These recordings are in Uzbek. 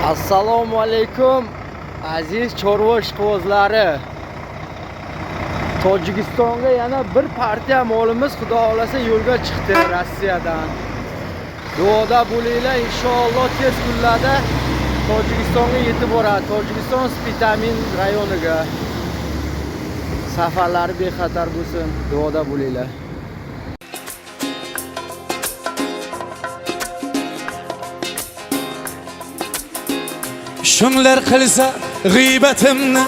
Assalomu alaykum aziz chorva ishqibozlari. Tojikistonga yana bir partiya molimiz xudo xolasa yo'lga chiqdi Rossiyadan. Duoda bo'linglar, inshaalloh tez kunlarda Tojikistonga yetib boradi. Tojikiston Spitamin rayoniga. Safarlari bexatar bo'lsin. Duoda bo'linglar. Şunlar qilsa g'iybatimni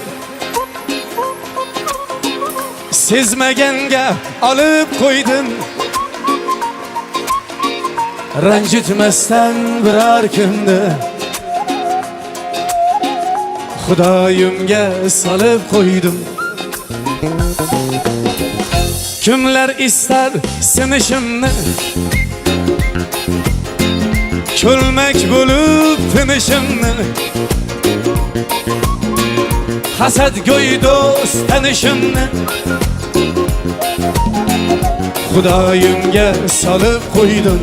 sezmaganga olib qo'ydim. Ranjitmasdan biror kunda Xudoyimga solib qo'ydim. Kimlar istar sinishimni, cho'lmak bo'lib tinishimni, hasadgo'y do'st tanishimni Xudoyimga solib qo'ydim.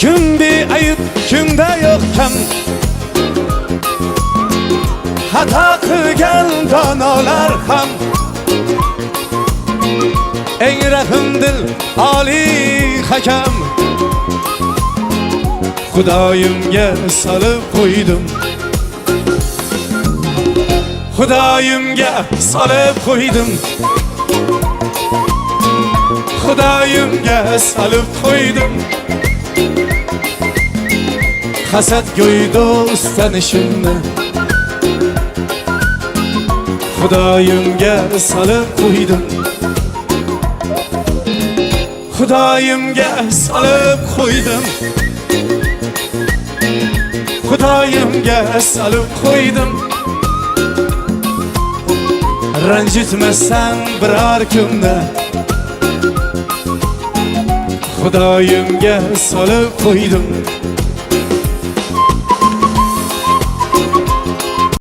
Kim beayb, kimda yo'q kam, xato qilgan donolar ham eng rahmdil oliy hakam Xudoyimga solib qo'ydim. Xudoyimga solib qo'ydim. Xudoyimga solib qo'ydim. Hasadgo'y do'st tanishimni Xudoyimga solib qo'ydim. Xudoyimga solib qo'ydim. Xudoyimga solib qo'ydim. Ranjitmasdan biror kunda Xudoyimga solib qo'ydim.